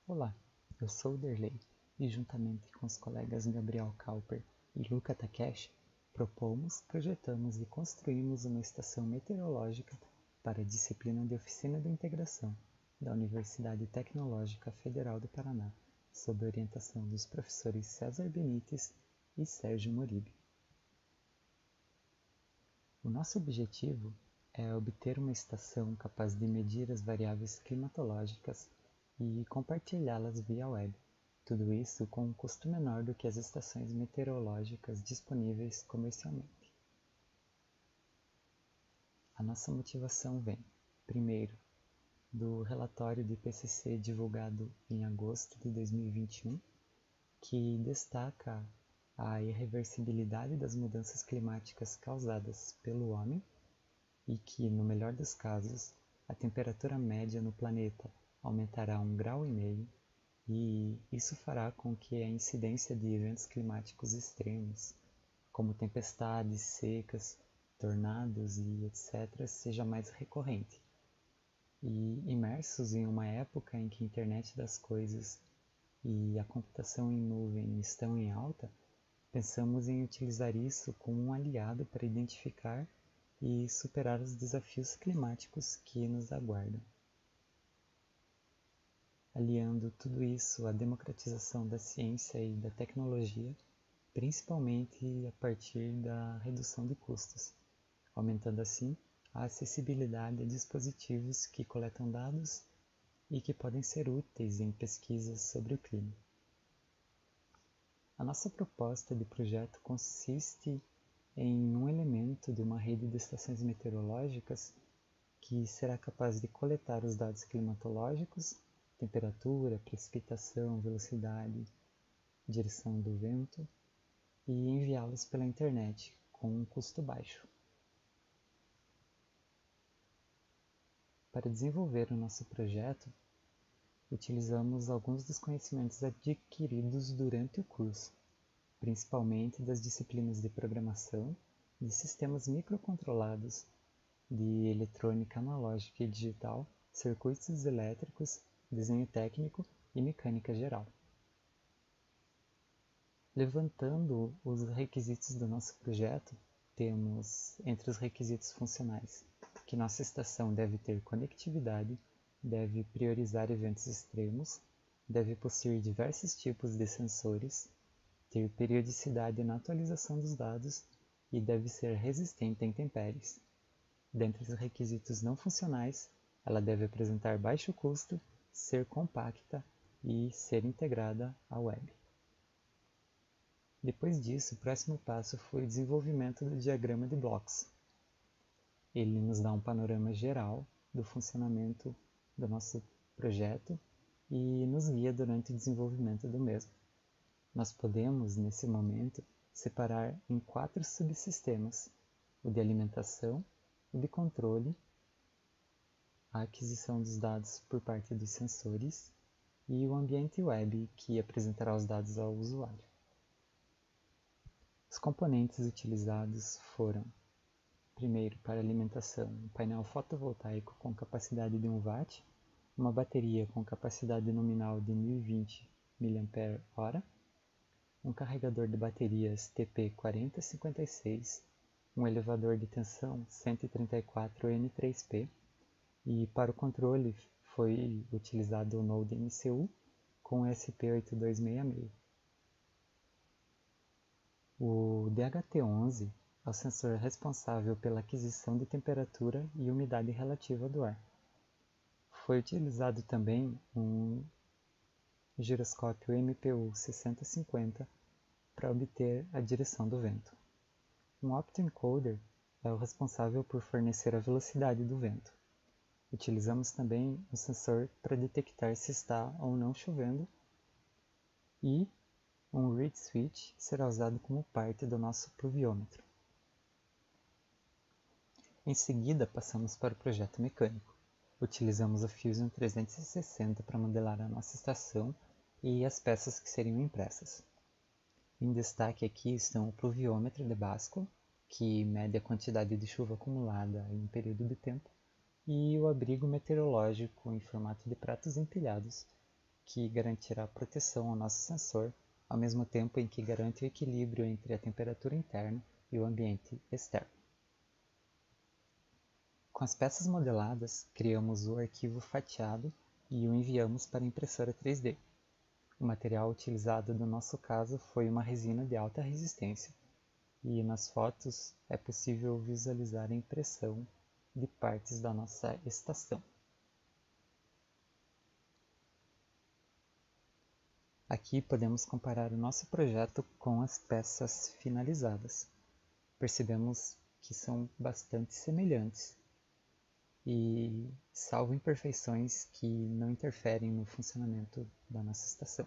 Olá, eu sou o Derlei e juntamente com os colegas Gabriel Kauper e Luca Takeshi, propomos, projetamos e construímos uma estação meteorológica para a disciplina de Oficina de Integração da Universidade Tecnológica Federal do Paraná, sob a orientação dos professores César Benites e Sérgio Moribe. O nosso objetivo é obter uma estação capaz de medir as variáveis climatológicas e compartilhá-las via web. Tudo isso com um custo menor do que as estações meteorológicas disponíveis comercialmente. A nossa motivação vem, primeiro, do relatório de IPCC divulgado em agosto de 2021, que destaca a irreversibilidade das mudanças climáticas causadas pelo homem e que, no melhor dos casos, a temperatura média no planeta aumentará 1,5 grau e isso fará com que a incidência de eventos climáticos extremos, como tempestades, secas, tornados e etc., seja mais recorrente. E imersos em uma época em que a internet das coisas e a computação em nuvem estão em alta, pensamos em utilizar isso como um aliado para identificar e superar os desafios climáticos que nos aguardam. Aliando tudo isso à democratização da ciência e da tecnologia, principalmente a partir da redução de custos, aumentando assim a acessibilidade a dispositivos que coletam dados e que podem ser úteis em pesquisas sobre o clima. A nossa proposta de projeto consiste em um elemento de uma rede de estações meteorológicas que será capaz de coletar os dados climatológicos, temperatura, precipitação, velocidade, direção do vento e enviá-los pela internet com um custo baixo. Para desenvolver o nosso projeto, utilizamos alguns dos conhecimentos adquiridos durante o curso, principalmente das disciplinas de programação, de sistemas microcontrolados, de eletrônica analógica e digital, circuitos elétricos, desenho técnico e mecânica geral. Levantando os requisitos do nosso projeto, temos entre os requisitos funcionais que nossa estação deve ter conectividade, deve priorizar eventos extremos, deve possuir diversos tipos de sensores, ter periodicidade na atualização dos dados e deve ser resistente a intempéries. Dentre os requisitos não funcionais, ela deve apresentar baixo custo, ser compacta e ser integrada à web. Depois disso, o próximo passo foi o desenvolvimento do diagrama de blocos. Ele nos dá um panorama geral do funcionamento do nosso projeto e nos guia durante o desenvolvimento do mesmo. Nós podemos, nesse momento, separar em 4 subsistemas: o de alimentação, o de controle, a aquisição dos dados por parte dos sensores e o ambiente web, que apresentará os dados ao usuário. Os componentes utilizados foram, primeiro, para alimentação, um painel fotovoltaico com capacidade de 1 watt, uma bateria com capacidade nominal de 1020 mAh, um carregador de baterias TP4056, um elevador de tensão 134 N3P e para o controle foi utilizado o Node MCU com SP8266. O DHT11 é o sensor responsável pela aquisição de temperatura e umidade relativa do ar. Foi utilizado também um giroscópio MPU 6050 para obter a direção do vento. Um optoencoder é o responsável por fornecer a velocidade do vento. Utilizamos também um sensor para detectar se está ou não chovendo e um reed switch será usado como parte do nosso pluviômetro. Em seguida, passamos para o projeto mecânico. Utilizamos o Fusion 360 para modelar a nossa estação e as peças que seriam impressas. Em destaque aqui estão o pluviômetro de Basco, que mede a quantidade de chuva acumulada em um período de tempo, e o abrigo meteorológico em formato de pratos empilhados, que garantirá proteção ao nosso sensor, ao mesmo tempo em que garante o equilíbrio entre a temperatura interna e o ambiente externo. Com as peças modeladas, criamos o arquivo fatiado e o enviamos para a impressora 3D. O material utilizado no nosso caso foi uma resina de alta resistência, e nas fotos é possível visualizar a impressão de partes da nossa estação. Aqui podemos comparar o nosso projeto com as peças finalizadas. Percebemos que são bastante semelhantes e salvo imperfeições que não interferem no funcionamento da nossa estação.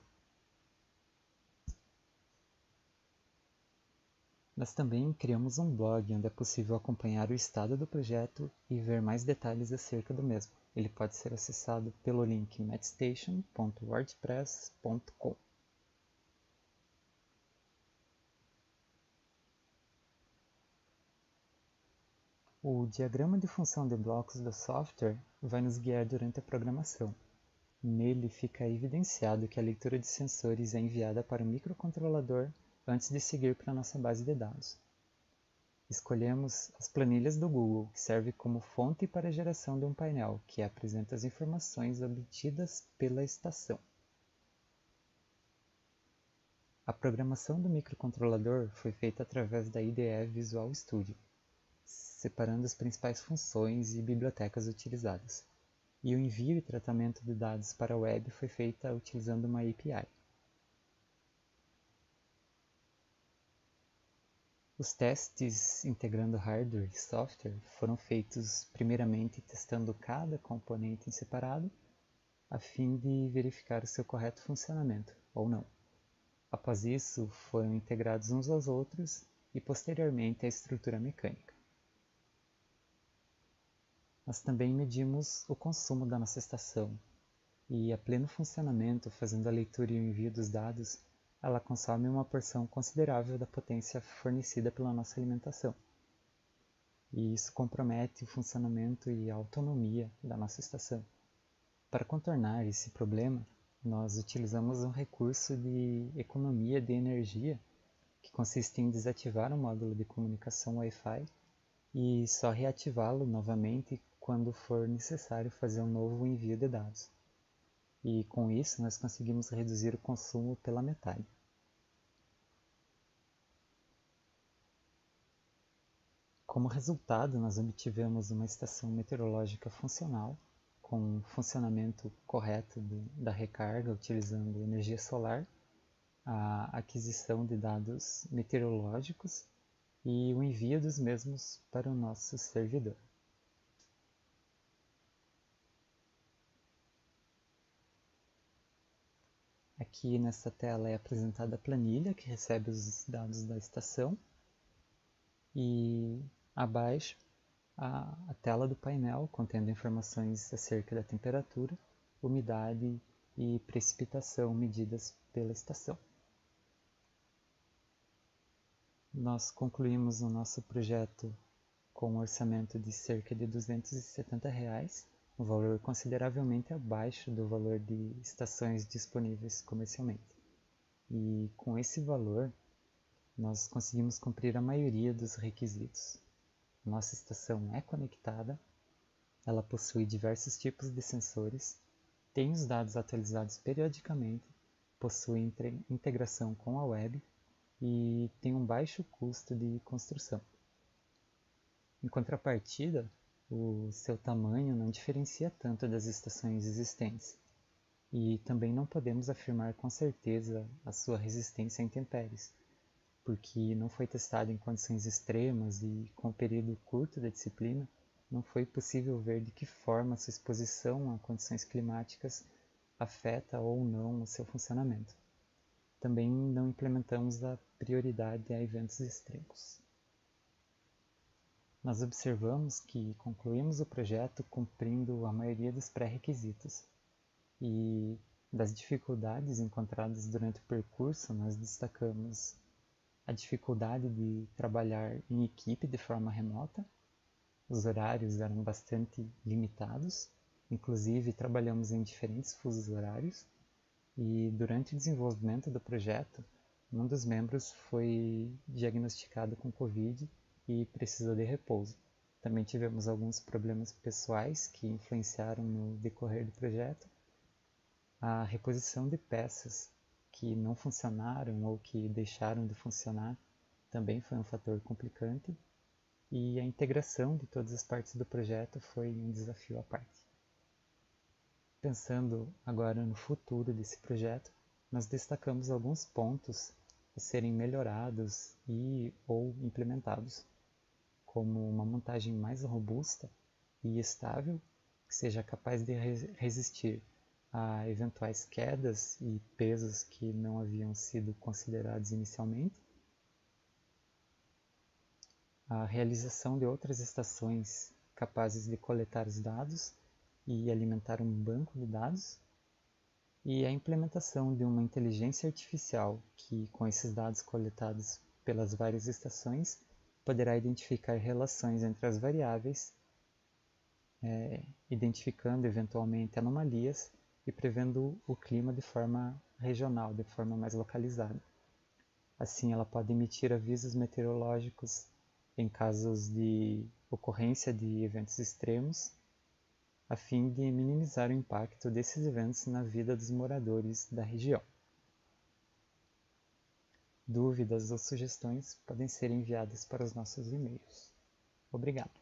Nós também criamos um blog onde é possível acompanhar o estado do projeto e ver mais detalhes acerca do mesmo. Ele pode ser acessado pelo link matstation.wordpress.com. O diagrama de função de blocos do software vai nos guiar durante a programação. Nele fica evidenciado que a leitura de sensores é enviada para o microcontrolador antes de seguir para a nossa base de dados. Escolhemos as planilhas do Google, que serve como fonte para a geração de um painel, que apresenta as informações obtidas pela estação. A programação do microcontrolador foi feita através da IDE Visual Studio, separando as principais funções e bibliotecas utilizadas. E o envio e tratamento de dados para a web foi feita utilizando uma API. Os testes integrando hardware e software foram feitos primeiramente testando cada componente em separado, a fim de verificar o seu correto funcionamento, ou não. Após isso, foram integrados uns aos outros e posteriormente a estrutura mecânica. Nós também medimos o consumo da nossa estação, e a pleno funcionamento, fazendo a leitura e o envio dos dados, ela consome uma porção considerável da potência fornecida pela nossa alimentação. E isso compromete o funcionamento e a autonomia da nossa estação. Para contornar esse problema, nós utilizamos um recurso de economia de energia, que consiste em desativar o módulo de comunicação Wi-Fi e só reativá-lo novamente quando for necessário fazer um novo envio de dados. E com isso nós conseguimos reduzir o consumo pela metade. Como resultado, nós obtivemos uma estação meteorológica funcional, com funcionamento correto da recarga utilizando energia solar, a aquisição de dados meteorológicos e o envio dos mesmos para o nosso servidor. Aqui nessa tela é apresentada a planilha que recebe os dados da estação e abaixo a tela do painel contendo informações acerca da temperatura, umidade e precipitação medidas pela estação. Nós concluímos o nosso projeto com um orçamento de cerca de R$270, um valor consideravelmente abaixo do valor de estações disponíveis comercialmente. E com esse valor, nós conseguimos cumprir a maioria dos requisitos. Nossa estação é conectada, ela possui diversos tipos de sensores, tem os dados atualizados periodicamente, possui integração com a web e tem um baixo custo de construção. Em contrapartida, o seu tamanho não diferencia tanto das estações existentes, e também não podemos afirmar com certeza a sua resistência a intempéries, porque não foi testado em condições extremas e com um período curto da disciplina, não foi possível ver de que forma sua exposição a condições climáticas afeta ou não o seu funcionamento. Também não implementamos a prioridade a eventos extremos. Nós observamos que concluímos o projeto cumprindo a maioria dos pré-requisitos e das dificuldades encontradas durante o percurso nós destacamos a dificuldade de trabalhar em equipe de forma remota. Os horários eram bastante limitados, inclusive trabalhamos em diferentes fusos horários e durante o desenvolvimento do projeto, um dos membros foi diagnosticado com Covid e precisou de repouso. Também tivemos alguns problemas pessoais que influenciaram no decorrer do projeto. A reposição de peças que não funcionaram ou que deixaram de funcionar também foi um fator complicante, e a integração de todas as partes do projeto foi um desafio à parte. Pensando agora no futuro desse projeto, nós destacamos alguns pontos a serem melhorados e ou implementados, como uma montagem mais robusta e estável, que seja capaz de resistir a eventuais quedas e pesos que não haviam sido considerados inicialmente, a realização de outras estações capazes de coletar os dados e alimentar um banco de dados, e a implementação de uma inteligência artificial que, com esses dados coletados pelas várias estações, poderá identificar relações entre as variáveis, identificando eventualmente anomalias e prevendo o clima de forma regional, de forma mais localizada. Assim, ela pode emitir avisos meteorológicos em casos de ocorrência de eventos extremos, a fim de minimizar o impacto desses eventos na vida dos moradores da região. Dúvidas ou sugestões podem ser enviadas para os nossos e-mails. Obrigado.